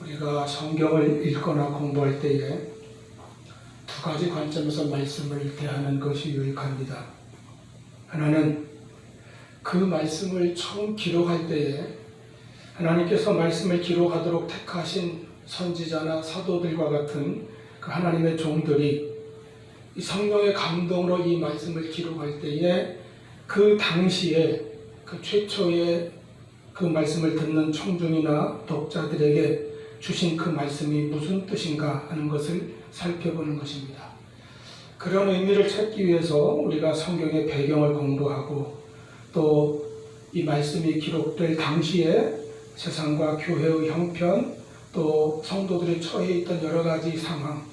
우리가 성경을 읽거나 공부할 때에 두 가지 관점에서 말씀을 대하는 것이 유익합니다. 하나는 그 말씀을 처음 기록할 때에 하나님께서 말씀을 기록하도록 택하신 선지자나 사도들과 같은 그 하나님의 종들이 이 성령의 감동으로 이 말씀을 기록할 때에 그 당시에 그 최초의 그 말씀을 듣는 청중이나 독자들에게 주신 그 말씀이 무슨 뜻인가 하는 것을 살펴보는 것입니다. 그런 의미를 찾기 위해서 우리가 성경의 배경을 공부하고 또 이 말씀이 기록될 당시에 세상과 교회의 형편, 또 성도들이 처해 있던 여러 가지 상황,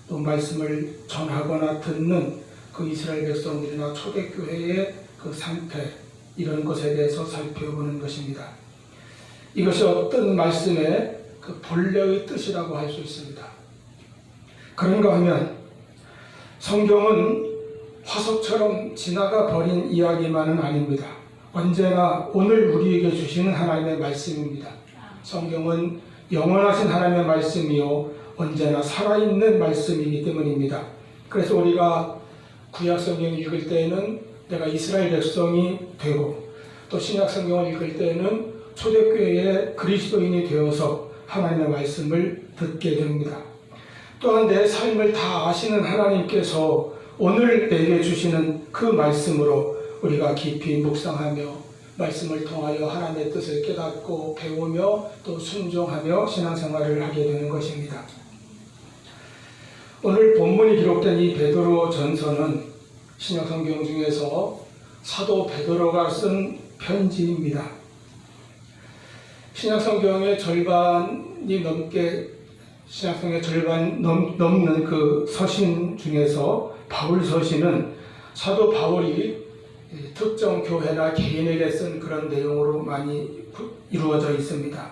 또 말씀을 전하거나 듣는 그 이스라엘 백성들이나 초대교회의 그 상태, 이런 것에 대해서 살펴보는 것입니다. 이것이 어떤 말씀의 그 본래의 뜻이라고 할 수 있습니다. 그런가 하면 성경은 화석처럼 지나가 버린 이야기만은 아닙니다. 언제나 오늘 우리에게 주시는 하나님의 말씀입니다. 성경은 영원하신 하나님의 말씀이요 언제나 살아있는 말씀이기 때문입니다. 그래서 우리가 구약 성경을 읽을 때에는 내가 이스라엘 백성이 되고 또 신약 성경을 읽을 때에는 초대교회의 그리스도인이 되어서 하나님의 말씀을 듣게 됩니다. 또한 내 삶을 다 아시는 하나님께서 오늘 내게 주시는 그 말씀으로 우리가 깊이 묵상하며 말씀을 통하여 하나님의 뜻을 깨닫고 배우며 또 순종하며 신앙생활을 하게 되는 것입니다. 오늘 본문이 기록된 이 베드로 전서는 신약 성경 중에서 사도 베드로가 쓴 편지입니다. 신약 성경의 절반이 넘게 신약성의 절반 넘는 그 서신 중에서 바울 서신은 사도 바울이 특정 교회나 개인에게 쓴 그런 내용으로 많이 이루어져 있습니다.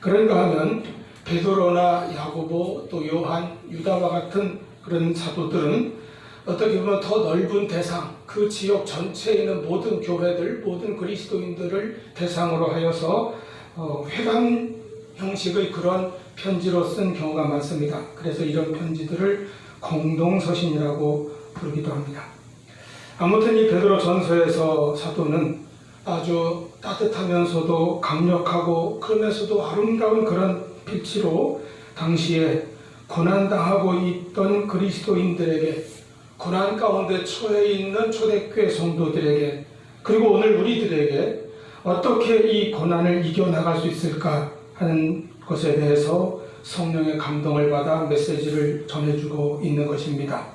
그런가 하면 베드로나 야고보 또 요한, 유다와 같은 그런 사도들은 어떻게 보면 더 넓은 대상, 그 지역 전체에 있는 모든 교회들, 모든 그리스도인들을 대상으로 하여서 회관 형식의 그런 편지로 쓴 경우가 많습니다. 그래서 이런 편지들을 공동서신이라고 부르기도 합니다. 아무튼 이 베드로 전서에서 사도는 아주 따뜻하면서도 강력하고 그러면서도 아름다운 그런 필지로 당시에 고난당하고 있던 그리스도인들에게, 고난 가운데 처해 있는 초대교회 성도들에게, 그리고 오늘 우리들에게 어떻게 이 고난을 이겨나갈 수 있을까 하는 것에 대해서 성령의 감동을 받아 메시지를 전해주고 있는 것입니다.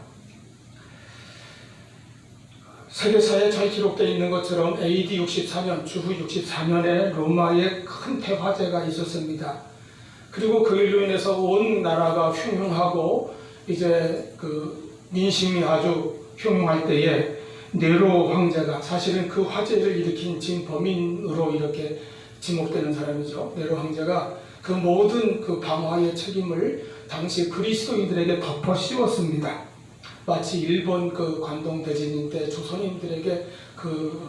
세계사에 잘 기록되어 있는 것처럼 AD 64년, 주후 64년에 로마에 큰 대화재가 있었습니다. 그리고 그 일로 인해서 온 나라가 흉흉하고 이제 그 민심이 아주 흉흉할 때에 네로 황제가, 사실은 그 화재를 일으킨 진범인으로 이렇게 지목되는 사람이죠. 네로 황제가 그 모든 그 방화의 책임을 당시 그리스도인들에게 덮어 씌웠습니다. 마치 일본 그 관동 대지진 때 조선인들에게 그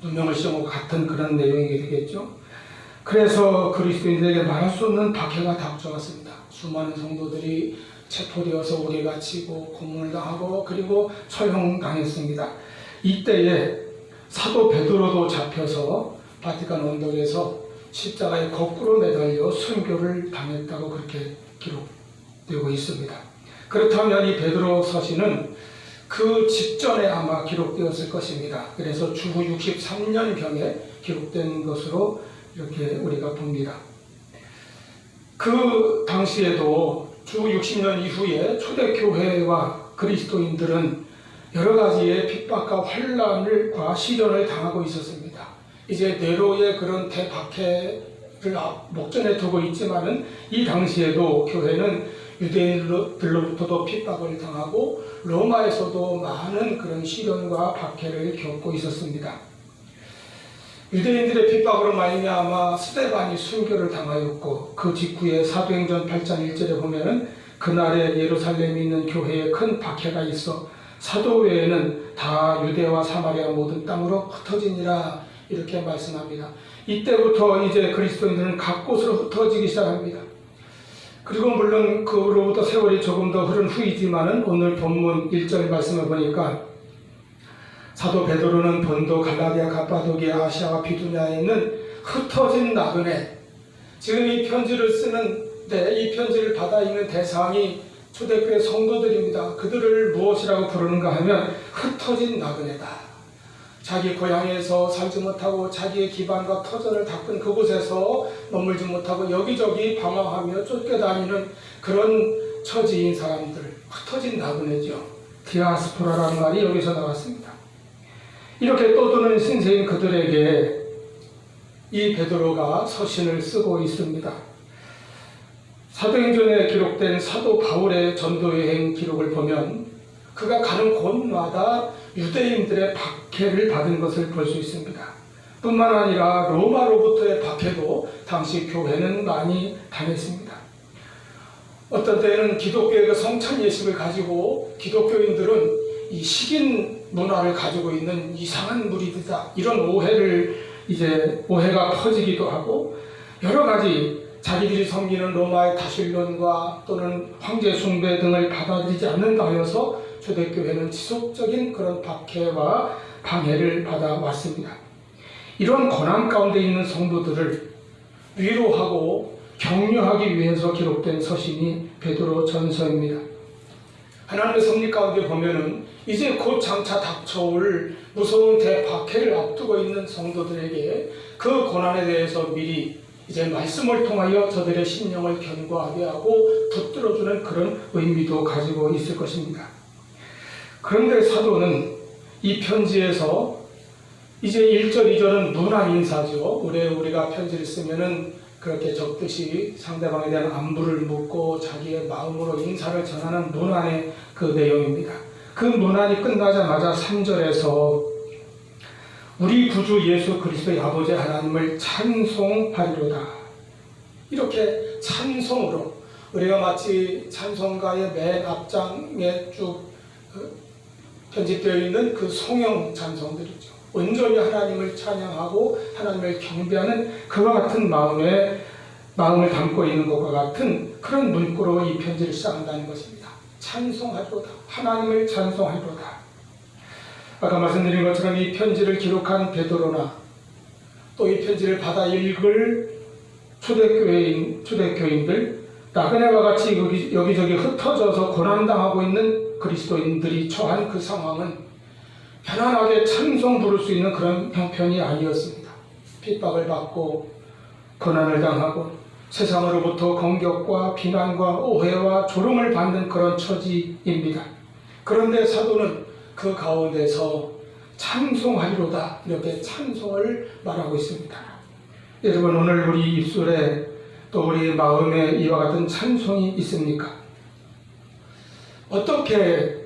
누명을 씌운 것 같은 그런 내용이 되겠죠. 그래서 그리스도인들에게 말할 수 없는 박해가 닥쳐왔습니다. 수많은 성도들이 체포되어서 옥에 갇히고 고문을 당하고 그리고 처형당했습니다. 이때에 사도 베드로도 잡혀서 바티칸 언덕에서 십자가에 거꾸로 매달려 순교를 당했다고 그렇게 기록되고 있습니다. 그렇다면 이 베드로 서신은 그 직전에 아마 기록되었을 것입니다. 그래서 주후 63년경에 기록된 것으로 이렇게 우리가 봅니다. 그 당시에도 주후 60년 이후에 초대교회와 그리스도인들은 여러 가지의 핍박과 환난과 시련을 당하고 있었습니다. 이제 네로의 그런 대박해를 목전에 두고 있지만은 이 당시에도 교회는 유대인들로부터도 핍박을 당하고 로마에서도 많은 그런 시련과 박해를 겪고 있었습니다. 유대인들의 핍박으로 말미암아 스데반이 순교를 당하였고 그 직후에 사도행전 8장 1절에 보면은 그날에 예루살렘에 있는 교회에 큰 박해가 있어 사도 외에는 다 유대와 사마리아 모든 땅으로 흩어지니라 이렇게 말씀합니다. 이때부터 이제 그리스도인들은 각 곳으로 흩어지기 시작합니다. 그리고 물론 그로부터 세월이 조금 더 흐른 후이지만은 오늘 본문 1절 말씀을 보니까 사도 베드로는 본도, 갈라디아, 갑바도기아, 아시아와 비두냐에 있는 흩어진 나그네, 지금 이 편지를 쓰는데 이 편지를 받아 읽는 대상이 초대교회 성도들입니다. 그들을 무엇이라고 부르는가 하면 흩어진 나그네다. 자기 고향에서 살지 못하고 자기의 기반과 터전을 닦은 그곳에서 머물지 못하고 여기저기 방황하며 쫓겨다니는 그런 처지인 사람들, 흩어진 나그네죠. 디아스포라라는 말이 여기서 나왔습니다. 이렇게 떠도는 신세인 그들에게 이 베드로가 서신을 쓰고 있습니다. 사도행전에 기록된 사도 바울의 전도여행 기록을 보면 그가 가는 곳마다 유대인들의 박해를 받은 것을 볼 수 있습니다. 뿐만 아니라 로마로부터의 박해도 당시 교회는 많이 당했습니다. 어떤 때에는 기독교의 그 성찬 예식을 가지고 기독교인들은 이 식인 문화를 가지고 있는 이상한 무리들이다, 이런 오해가 퍼지기도 하고, 여러 가지 자기들이 섬기는 로마의 다신론과 또는 황제 숭배 등을 받아들이지 않는다 하여서 초대교회는 지속적인 그런 박해와 방해를 받아왔습니다. 이런 고난 가운데 있는 성도들을 위로하고 격려하기 위해서 기록된 서신이 베드로 전서입니다. 하나님의 섭리 가운데 보면은 이제 곧 장차 닥쳐올 무서운 대박해를 앞두고 있는 성도들에게 그 고난에 대해서 미리 이제 말씀을 통하여 저들의 심령을 견고하게 하고 붙들어주는 그런 의미도 가지고 있을 것입니다. 그런데 사도는 이 편지에서 이제 1절, 2절은 문안 인사죠. 우리가 편지를 쓰면은 그렇게 적듯이 상대방에 대한 안부를 묻고 자기의 마음으로 인사를 전하는 문안의 그 내용입니다. 그 문안이 끝나자마자 3절에서 우리 구주 예수 그리스도의 아버지 하나님을 찬송하리로다, 이렇게 찬송으로, 우리가 마치 찬송가의 맨 앞장에 쭉 편집되어 있는 그 송영 찬송들이죠. 온전히 하나님을 찬양하고 하나님을 경배하는 그와 같은 마음을 담고 있는 것과 같은 그런 문구로 이 편지를 시작한다는 것입니다. 찬송하리로다, 하나님을 찬송하리로다. 아까 말씀드린 것처럼 이 편지를 기록한 베드로나 또 이 편지를 받아 읽을 초대교인들, 나그네와 같이 여기저기 흩어져서 고난당하고 있는 그리스도인들이 처한 그 상황은 편안하게 찬송 부를 수 있는 그런 형편이 아니었습니다. 핍박을 받고 고난을 당하고 세상으로부터 공격과 비난과 오해와 조롱을 받는 그런 처지입니다. 그런데 사도는 그 가운데서 찬송하리로다, 이렇게 찬송을 말하고 있습니다. 여러분, 오늘 우리 입술에 또 우리 마음에 이와 같은 찬송이 있습니까? 어떻게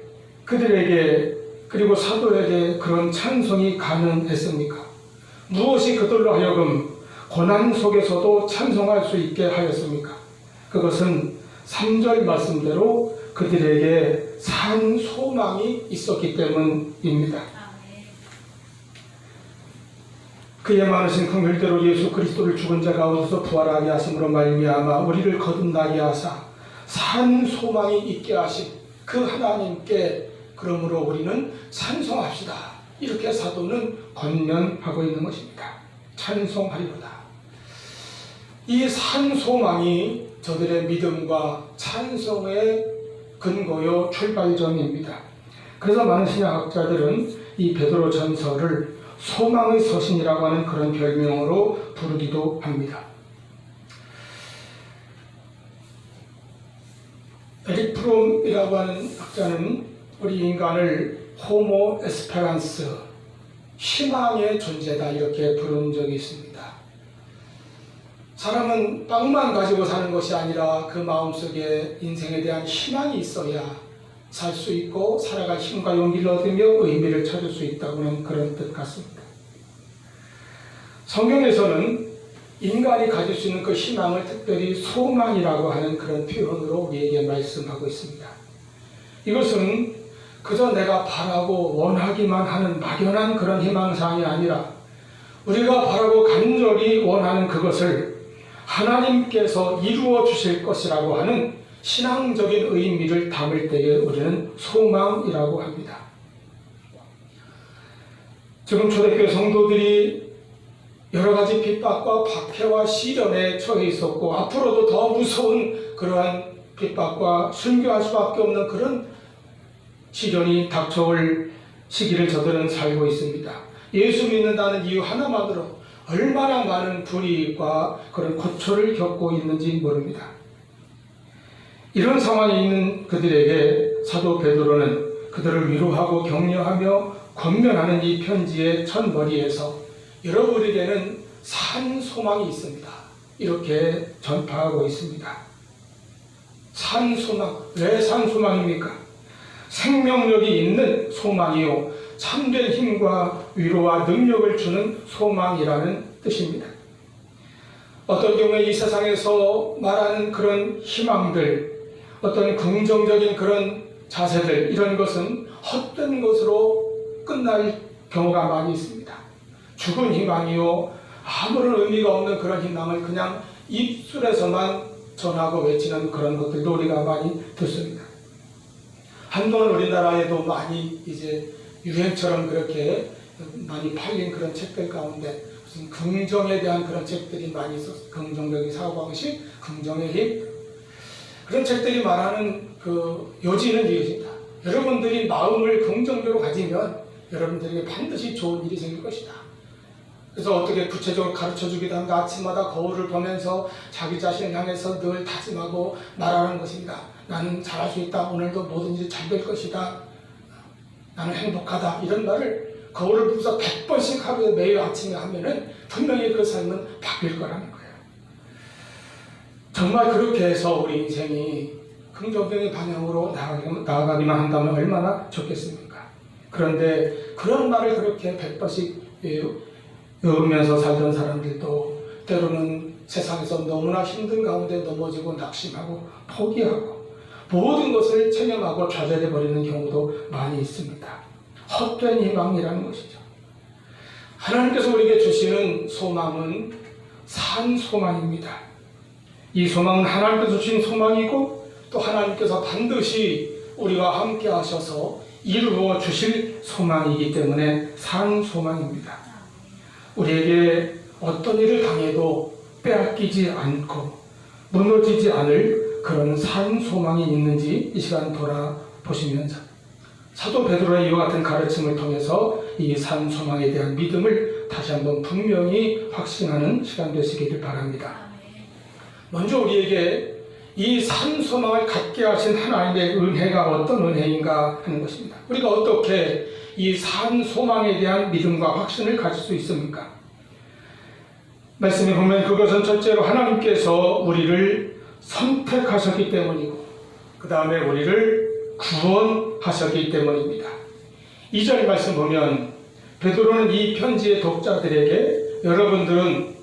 그들에게 그리고 사도에게 그런 찬송이 가능했습니까? 무엇이 그들로 하여금 고난 속에서도 찬송할 수 있게 하였습니까? 그것은 3절 말씀대로 그들에게 산 소망이 있었기 때문입니다. 그의 많으신 긍휼대로 예수 그리스도를 죽은 자 가운데서 부활하게 하심으로 말미암아 우리를 거듭나게 하사 산 소망이 있게 하신 그 하나님께 그러므로 우리는 찬송합시다, 이렇게 사도는 권면하고 있는 것입니다. 찬송하리로다. 이 산 소망이 저들의 믿음과 찬송의 근거요 출발점입니다. 그래서 많은 신약학자들은 이 베드로 전서를 소망의 서신이라고 하는 그런 별명으로 부르기도 합니다. 에릭 프롬이라고 하는 학자는 우리 인간을 호모 에스페란스, 희망의 존재다, 이렇게 부른 적이 있습니다. 사람은 빵만 가지고 사는 것이 아니라 그 마음속에 인생에 대한 희망이 있어야 살 수 있고 살아갈 힘과 용기를 얻으며 의미를 찾을 수 있다고는 그런 뜻 같습니다. 성경에서는 인간이 가질 수 있는 그 희망을 특별히 소망이라고 하는 그런 표현으로 우리에게 말씀하고 있습니다. 이것은 그저 내가 바라고 원하기만 하는 막연한 그런 희망사항이 아니라 우리가 바라고 간절히 원하는 그것을 하나님께서 이루어 주실 것이라고 하는 신앙적인 의미를 담을 때에 우리는 소망이라고 합니다. 지금 초대교회 성도들이 여러 가지 핍박과 박해와 시련에 처해 있었고 앞으로도 더 무서운 그러한 핍박과 순교할 수밖에 없는 그런 시련이 닥쳐올 시기를 저들은 살고 있습니다. 예수 믿는다는 이유 하나만으로 얼마나 많은 불이익과 그런 고초를 겪고 있는지 모릅니다. 이런 상황에 있는 그들에게 사도 베드로는 그들을 위로하고 격려하며 권면하는 이 편지의 첫머리에서 여러분에게는 산 소망이 있습니다. 이렇게 전파하고 있습니다. 산 소망. 왜 산 소망입니까? 생명력이 있는 소망이요. 참된 힘과 위로와 능력을 주는 소망이라는 뜻입니다. 어떤 경우에 이 세상에서 말하는 그런 희망들, 어떤 긍정적인 그런 자세들, 이런 것은 헛된 것으로 끝날 경우가 많이 있습니다. 죽은 희망이요, 아무런 의미가 없는 그런 희망을 그냥 입술에서만 전하고 외치는 그런 것들도 우리가 많이 듣습니다. 한동안 우리나라에도 많이 이제 유행처럼 그렇게 많이 팔린 그런 책들 가운데 무슨 긍정에 대한 그런 책들이 많이 있었어요. 긍정적인 사고방식, 긍정의 힘, 그런 책들이 말하는 그 요지는 이것입니다. 여러분들이 마음을 긍정적으로 가지면 여러분들에게 반드시 좋은 일이 생길 것이다. 그래서 어떻게 구체적으로 가르쳐주기도 한가 아침마다 거울을 보면서 자기 자신을 향해서 늘 다짐하고 말하는 것입니다. 나는 잘할 수 있다. 오늘도 뭐든지 잘 될 것이다. 나는 행복하다. 이런 말을 거울을 보면서 100번씩 하루에 매일 아침에 하면은 분명히 그 삶은 바뀔 거라는 거예요. 정말 그렇게 해서 우리 인생이 긍정적인 방향으로 나아가기만 한다면 얼마나 좋겠습니까? 그런데 그런 말을 그렇게 100번씩 외우면서 살던 사람들도 때로는 세상에서 너무나 힘든 가운데 넘어지고 낙심하고 포기하고 모든 것을 체념하고 좌절해버리는 경우도 많이 있습니다. 헛된 희망이라는 것이죠. 하나님께서 우리에게 주시는 소망은 산 소망입니다. 이 소망은 하나님께서 주신 소망이고 또 하나님께서 반드시 우리와 함께 하셔서 이루어 주실 소망이기 때문에 산 소망입니다. 우리에게 어떤 일을 당해도 빼앗기지 않고 무너지지 않을 그런 산 소망이 있는지 이 시간 돌아보시면서 사도 베드로의 이와 같은 가르침을 통해서 이 산 소망에 대한 믿음을 다시 한번 분명히 확신하는 시간 되시기를 바랍니다. 먼저 우리에게 이 산 소망을 갖게 하신 하나님의 은혜가 어떤 은혜인가 하는 것입니다. 우리가 어떻게 이 산 소망에 대한 믿음과 확신을 가질 수 있습니까? 말씀에 보면 그것은 첫째로 하나님께서 우리를 선택하셨기 때문이고 그 다음에 우리를 구원하셨기 때문입니다. 2절 말씀 보면 베드로는 이 편지의 독자들에게 여러분들은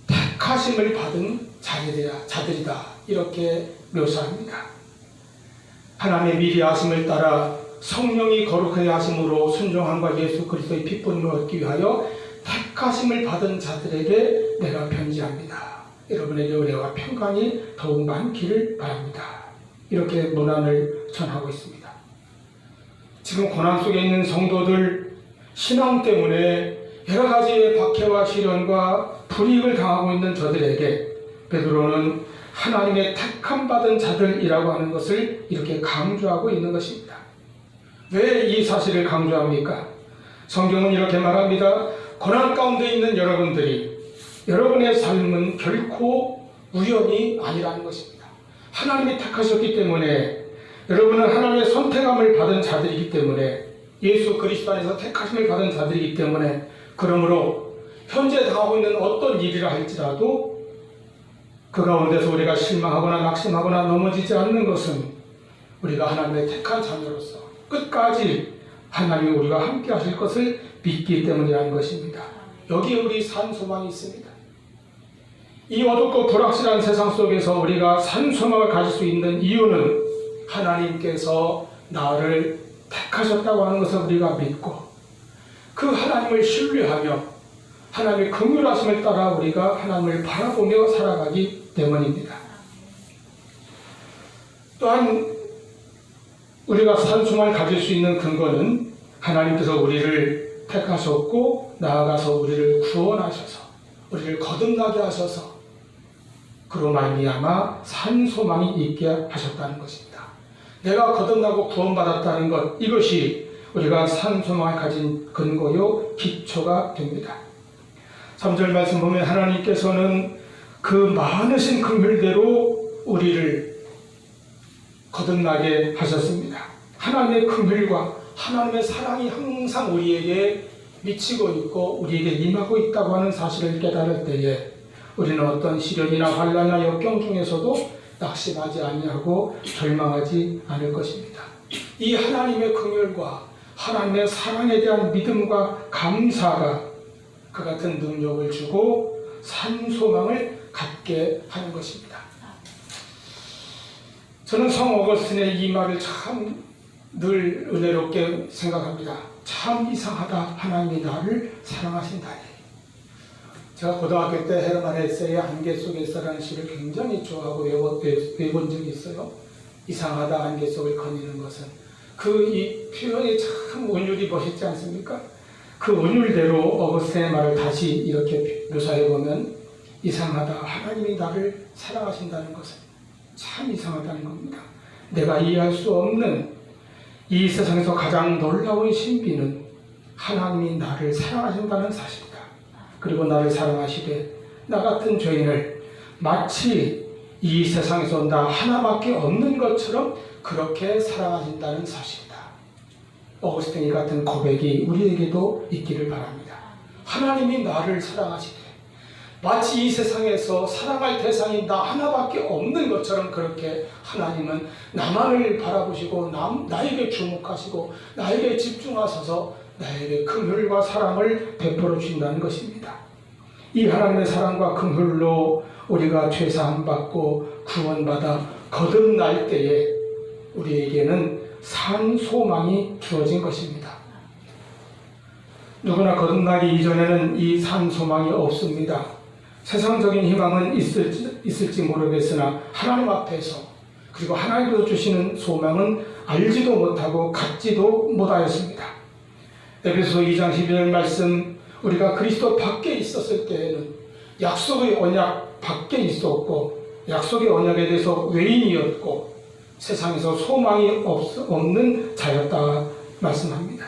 택하심을 받은 자들이다 이렇게 묘사합니다. 하나님의 미리 하심을 따라 성령이 거룩하게 하심으로 순종함과 예수 그리스도의 핏부림을 얻기 위하여 택하심을 받은 자들에게 내가 편지합니다. 여러분에게 은혜와 평강이 더욱 많기를 바랍니다. 이렇게 문안을 전하고 있습니다. 지금 고난 속에 있는 성도들, 신앙 때문에 여러 가지의 박해와 시련과 불이익을 당하고 있는 저들에게 베드로는 하나님의 택함받은 자들이라고 하는 것을 이렇게 강조하고 있는 것입니다. 왜 이 사실을 강조합니까? 성경은 이렇게 말합니다. 고난 가운데 있는 여러분들이 여러분의 삶은 결코 우연이 아니라는 것입니다. 하나님이 택하셨기 때문에 여러분은 하나님의 선택함을 받은 자들이기 때문에 예수 그리스도 안에서 택하심을 받은 자들이기 때문에 그러므로 현재 당하고 있는 어떤 일이라 할지라도 그 가운데서 우리가 실망하거나 낙심하거나 넘어지지 않는 것은 우리가 하나님의 택한 자녀로서 끝까지 하나님이 우리와 함께 하실 것을 믿기 때문이라는 것입니다. 여기에 우리 산 소망이 있습니다. 이 어둡고 불확실한 세상 속에서 우리가 산 소망을 가질 수 있는 이유는 하나님께서 나를 택하셨다고 하는 것을 우리가 믿고 그 하나님을 신뢰하며 하나님의 긍휼하심을 따라 우리가 하나님을 바라보며 살아가기 때문입니다. 또한 우리가 산소망을 가질 수 있는 근거는 하나님께서 우리를 택하셨고 나아가서 우리를 구원하셔서 우리를 거듭나게 하셔서 그로 말미암아 산소망이 있게 하셨다는 것입니다. 내가 거듭나고 구원받았다는 것, 이것이 우리가 산소망을 가진 근거요 기초가 됩니다. 3절 말씀 보면 하나님께서는 그 많으신 긍휼대로 우리를 거듭나게 하셨습니다. 하나님의 긍휼과 하나님의 사랑이 항상 우리에게 미치고 있고 우리에게 임하고 있다고 하는 사실을 깨달을 때에 우리는 어떤 시련이나 환난이나 역경 중에서도 낙심하지 아니하고 절망하지 않을 것입니다. 이 하나님의 긍휼과 하나님의 사랑에 대한 믿음과 감사가 그 같은 능력을 주고 산소망을 갖게 하는 것입니다. 저는 성 어거스틴의 이 말을 참 늘 은혜롭게 생각합니다. 참 이상하다. 하나님이 나를 사랑하신다니. 제가 고등학교 때 헤르만 헤세의 안개 속에서라는 시를 굉장히 좋아하고 외본 적이 있어요. 이상하다. 안개 속을 거니는 것은. 이 표현이 참 운율이 멋있지 않습니까? 그 운율대로 어거스틴의 말을 다시 이렇게 묘사해보면 이상하다. 하나님이 나를 사랑하신다는 것은 참 이상하다는 겁니다. 내가 이해할 수 없는 이 세상에서 가장 놀라운 신비는 하나님이 나를 사랑하신다는 사실이다. 그리고 나를 사랑하시되 나 같은 죄인을 마치 이 세상에서 나 하나밖에 없는 것처럼 그렇게 사랑하신다는 사실이다. 어거스틴 같은 고백이 우리에게도 있기를 바랍니다. 하나님이 나를 사랑하시되 마치 이 세상에서 사랑할 대상이 나 하나밖에 없는 것처럼 그렇게 하나님은 나만을 바라보시고 나에게 주목하시고 나에게 집중하셔서 나에게 긍휼과 사랑을 베풀어 주신다는 것입니다. 이 하나님의 사랑과 긍휼로 우리가 죄사함 받고 구원받아 거듭날 때에 우리에게는 산 소망이 주어진 것입니다. 누구나 거듭나기 이전에는 이 산 소망이 없습니다. 세상적인 희망은 있을지 모르겠으나 하나님 앞에서 그리고 하나님께서 주시는 소망은 알지도 못하고 갖지도 못하였습니다. 에베소서 2장 12절 말씀, 우리가 그리스도 밖에 있었을 때에는 약속의 언약 밖에 있었고 약속의 언약에 대해서 외인이었고 세상에서 소망이 없는 자였다 말씀합니다.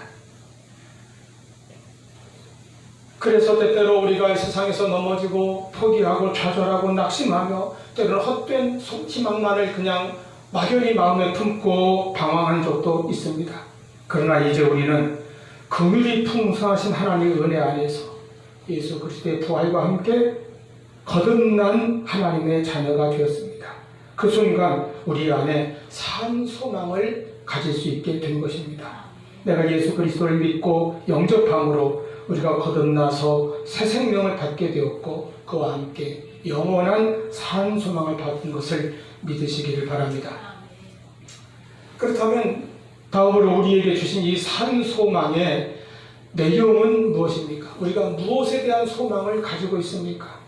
그래서 때때로 우리가 세상에서 넘어지고 포기하고 좌절하고 낙심하며 때로는 헛된 희망만을 그냥 막연히 마음에 품고 방황한 적도 있습니다. 그러나 이제 우리는 긍휼이 풍성하신 하나님의 은혜 안에서 예수 그리스도의 부활과 함께 거듭난 하나님의 자녀가 되었습니다. 그 순간 우리 안에 산 소망을 가질 수 있게 된 것입니다. 내가 예수 그리스도를 믿고 영접함으로 우리가 거듭나서 새 생명을 받게 되었고 그와 함께 영원한 산 소망을 받은 것을 믿으시기를 바랍니다. 그렇다면 다음으로 우리에게 주신 이 산 소망의 내용은 무엇입니까? 우리가 무엇에 대한 소망을 가지고 있습니까?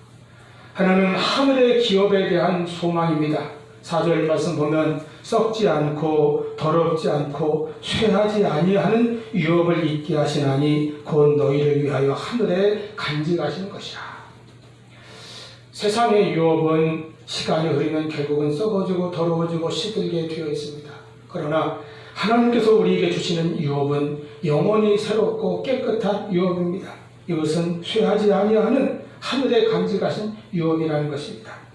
하나는 하늘의 기업에 대한 소망입니다. 4절 말씀 보면 썩지 않고 더럽지 않고 쇠하지 아니하는 유업을 있게 하시나니 곧 너희를 위하여 하늘에 간직하신 것이라. 세상의 유업은 시간이 흐르면 결국은 썩어지고 더러워지고 시들게 되어 있습니다. 그러나 하나님께서 우리에게 주시는 유업은 영원히 새롭고 깨끗한 유업입니다. 이것은 쇠하지 아니하는 하늘에 간직하신 유업이라는 것입니다.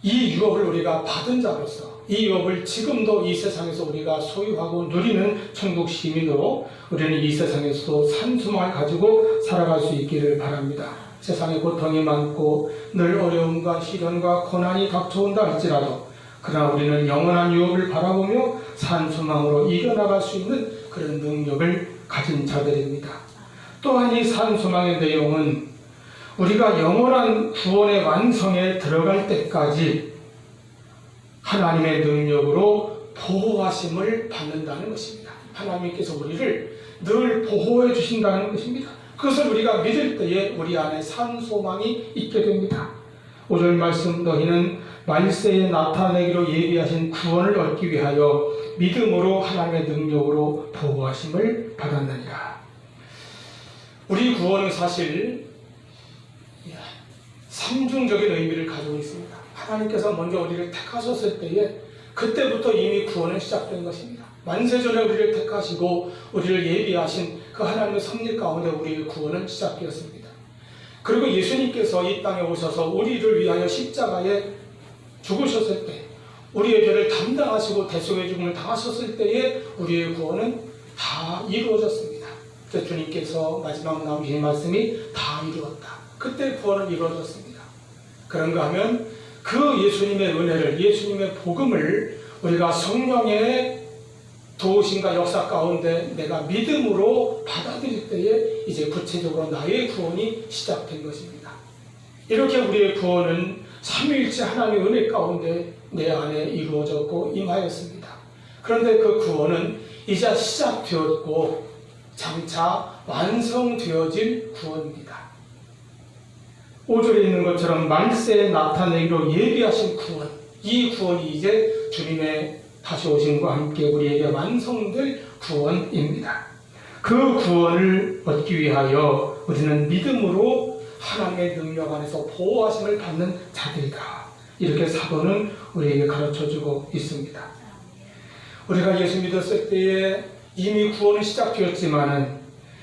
이 유업을 우리가 받은 자로서 이 유업을 지금도 이 세상에서 우리가 소유하고 누리는 천국 시민으로 우리는 이 세상에서도 산소망을 가지고 살아갈 수 있기를 바랍니다. 세상에 고통이 많고 늘 어려움과 시련과 고난이 닥쳐온다 할지라도 그러나 우리는 영원한 유업을 바라보며 산소망으로 이겨나갈 수 있는 그런 능력을 가진 자들입니다. 또한 이 산소망의 내용은 우리가 영원한 구원의 완성에 들어갈 때까지 하나님의 능력으로 보호하심을 받는다는 것입니다. 하나님께서 우리를 늘 보호해 주신다는 것입니다. 그것을 우리가 믿을 때에 우리 안에 산 소망이 있게 됩니다. 5절 말씀, 너희는 말세에 나타내기로 예비하신 구원을 얻기 위하여 믿음으로 하나님의 능력으로 보호하심을 받았느니라. 우리 구원은 사실 삼중적인 의미를 가지고 있습니다. 하나님께서 먼저 우리를 택하셨을 때에 그때부터 이미 구원은 시작된 것입니다. 만세전에 우리를 택하시고 우리를 예비하신 그 하나님의 섭리 가운데 우리의 구원은 시작되었습니다. 그리고 예수님께서 이 땅에 오셔서 우리를 위하여 십자가에 죽으셨을 때, 우리의 죄를 담당하시고 대속의 죽음을 당하셨을 때에 우리의 구원은 다 이루어졌습니다. 그래서 주님께서 마지막 남기신 말씀이 다 이루었다. 그때 구원은 이루어졌습니다. 그런가 하면 그 예수님의 은혜를, 예수님의 복음을 우리가 성령의 도우심과 역사 가운데 내가 믿음으로 받아들일 때에 이제 구체적으로 나의 구원이 시작된 것입니다. 이렇게 우리의 구원은 삼위일체 하나님의 은혜 가운데 내 안에 이루어졌고 임하였습니다. 그런데 그 구원은 이제 시작되었고 장차 완성되어질 구원입니다. 5절에 있는 것처럼 말세에 나타내기로 예비하신 구원, 이 구원이 이제 주님의 다시 오심과 함께 우리에게 완성될 구원입니다. 그 구원을 얻기 위하여 우리는 믿음으로 하나님의 능력 안에서 보호하심을 받는 자들이다. 이렇게 사도는 우리에게 가르쳐주고 있습니다. 우리가 예수 믿었을 때에 이미 구원은 시작되었지만은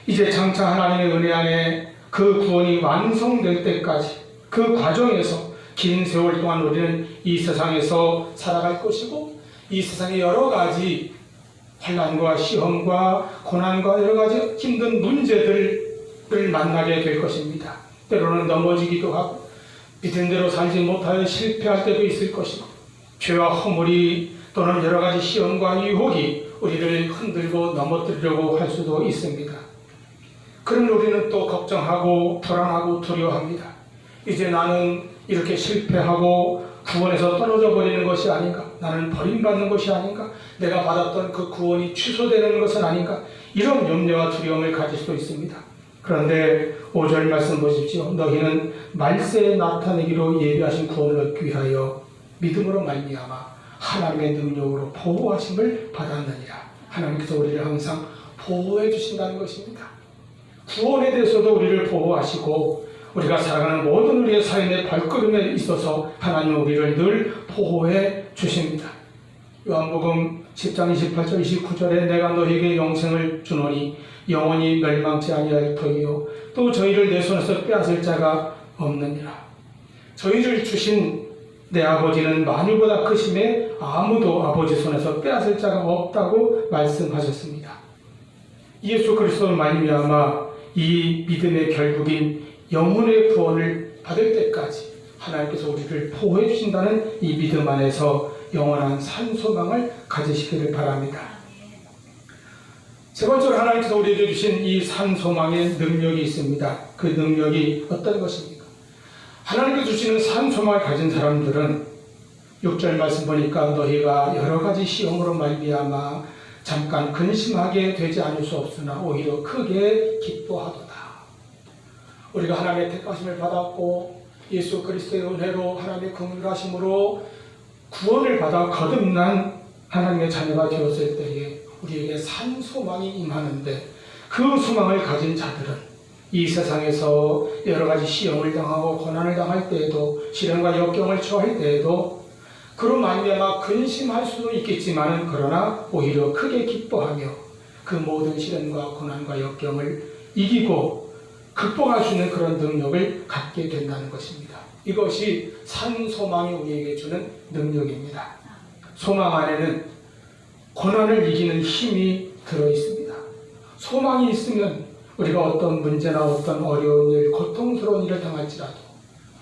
이제 장차 하나님의 은혜 안에 그 구원이 완성될 때까지 그 과정에서 긴 세월 동안 우리는 이 세상에서 살아갈 것이고 이 세상의 여러 가지 환난과 시험과 고난과 여러 가지 힘든 문제들을 만나게 될 것입니다. 때로는 넘어지기도 하고 믿은 대로 살지 못하여 실패할 때도 있을 것이고 죄와 허물이 또는 여러 가지 시험과 유혹이 우리를 흔들고 넘어뜨리려고 할 수도 있습니다. 그런 우리는 또 걱정하고 불안하고 두려워합니다. 이제 나는 이렇게 실패하고 구원에서 떨어져 버리는 것이 아닌가? 나는 버림받는 것이 아닌가? 내가 받았던 그 구원이 취소되는 것은 아닌가? 이런 염려와 두려움을 가질 수도 있습니다. 그런데 5절 말씀 보십시오. 너희는 말세에 나타내기로 예비하신 구원을 얻기 위하여 믿음으로 말미암아 하나님의 능력으로 보호하심을 받았느니라. 하나님께서 우리를 항상 보호해 주신다는 것입니다. 구원에 대해서도 우리를 보호하시고 우리가 살아가는 모든 우리의 삶의 발걸음에 있어서 하나님은 우리를 늘 보호해 주십니다. 요한복음 10장 28절 29절에 내가 너희에게 영생을 주노니 영원히 멸망치 아니할 터이요 또 저희를 내 손에서 빼앗을 자가 없느니라. 저희를 주신 내 아버지는 만유보다 크심에 아무도 아버지 손에서 빼앗을 자가 없다고 말씀하셨습니다. 예수 그리스도를 말미암아 이 믿음의 결국인 영혼의 구원을 받을 때까지 하나님께서 우리를 보호해 주신다는 이 믿음 안에서 영원한 산소망을 가지시기를 바랍니다. 세 번째로 하나님께서 우리에게 주신 이 산소망의 능력이 있습니다. 그 능력이 어떤 것입니까? 하나님께서 주시는 산소망을 가진 사람들은 6절 말씀 보니까 너희가 여러 가지 시험으로 말미암아 잠깐 근심하게 되지 않을 수 없으나 오히려 크게 기뻐하도다. 우리가 하나님의 택하심을 받았고 예수 그리스도의 은혜로 하나님의 긍휼하심으로 구원을 받아 거듭난 하나님의 자녀가 되었을 때에 우리에게 산 소망이 임하는데 그 소망을 가진 자들은 이 세상에서 여러 가지 시험을 당하고 고난을 당할 때에도 시련과 역경을 처할 때에도 그로 말미암아 근심할 수도 있겠지만 그러나 오히려 크게 기뻐하며 그 모든 시련과 고난과 역경을 이기고 극복할 수 있는 그런 능력을 갖게 된다는 것입니다. 이것이 산 소망이 우리에게 주는 능력입니다. 소망 안에는 고난을 이기는 힘이 들어있습니다. 소망이 있으면 우리가 어떤 문제나 어떤 어려운 일, 고통스러운 일을 당할지라도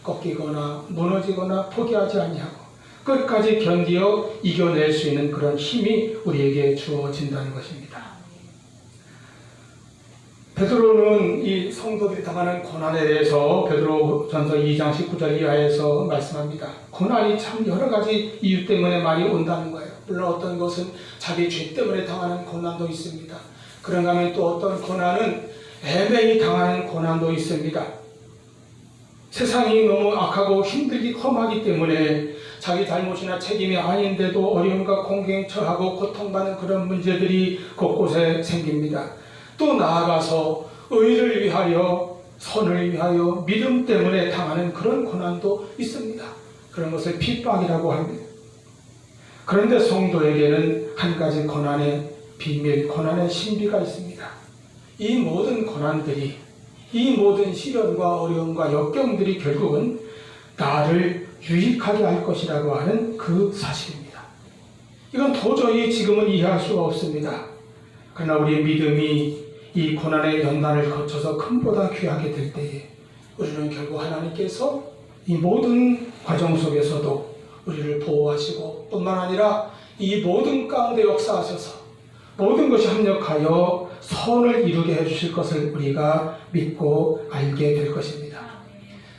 꺾이거나 무너지거나 포기하지 아니하고 끝까지 견디어 이겨낼 수 있는 그런 힘이 우리에게 주어진다는 것입니다. 베드로는 이 성도들이 당하는 고난에 대해서 베드로전서 2장 19절 이하에서 말씀합니다. 고난이 참 여러 가지 이유 때문에 많이 온다는 거예요. 물론 어떤 것은 자기 죄 때문에 당하는 고난도 있습니다. 그런가 하면 또 어떤 고난은 애매히 당하는 고난도 있습니다. 세상이 너무 악하고 힘들기 험하기 때문에 자기 잘못이나 책임이 아닌데도 어려움과 공경에 처하고 고통받는 그런 문제들이 곳곳에 생깁니다. 또 나아가서 의를 위하여, 선을 위하여 믿음 때문에 당하는 그런 고난도 있습니다. 그런 것을 핍박이라고 합니다. 그런데 성도에게는 한 가지 고난의 비밀, 고난의 신비가 있습니다. 이 모든 고난들이, 이 모든 시련과 어려움과 역경들이 결국은 나를 유익하게 할 것이라고 하는 그 사실입니다. 이건 도저히 지금은 이해할 수가 없습니다. 그러나 우리의 믿음이 이 고난의 연단을 거쳐서 금보다 귀하게 될 때에 우리는 결국 하나님께서 이 모든 과정 속에서도 우리를 보호하시고 뿐만 아니라 이 모든 가운데 역사하셔서 모든 것이 합력하여 선을 이루게 해주실 것을 우리가 믿고 알게 될 것입니다.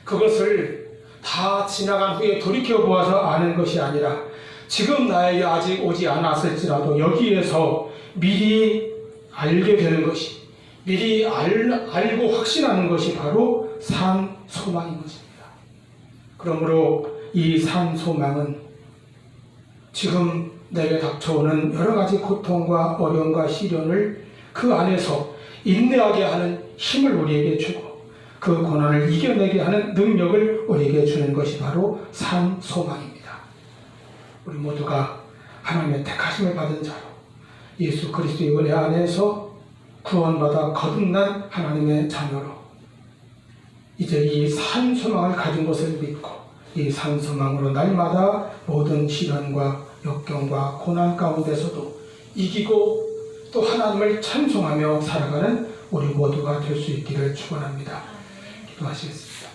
그것을 다 지나간 후에 돌이켜보아서 아는 것이 아니라 지금 나에게 아직 오지 않았을지라도 여기에서 미리 알게 되는 것이, 미리 알고 확신하는 것이 바로 산 소망인 것입니다. 그러므로 이 산 소망은 지금 내게 닥쳐오는 여러 가지 고통과 어려움과 시련을 그 안에서 인내하게 하는 힘을 우리에게 주고 그 고난을 이겨내게 하는 능력을 우리에게 주는 것이 바로 산 소망입니다. 우리 모두가 하나님의 택하심을 받은 자로 예수 그리스도의 은혜 안에서 구원받아 거듭난 하나님의 자녀로 이제 이 산 소망을 가진 것을 믿고 이 산 소망으로 날마다 모든 시련과 역경과 고난 가운데서도 이기고 또 하나님을 찬송하며 살아가는 우리 모두가 될 수 있기를 축원합니다. 기도하시겠습니다.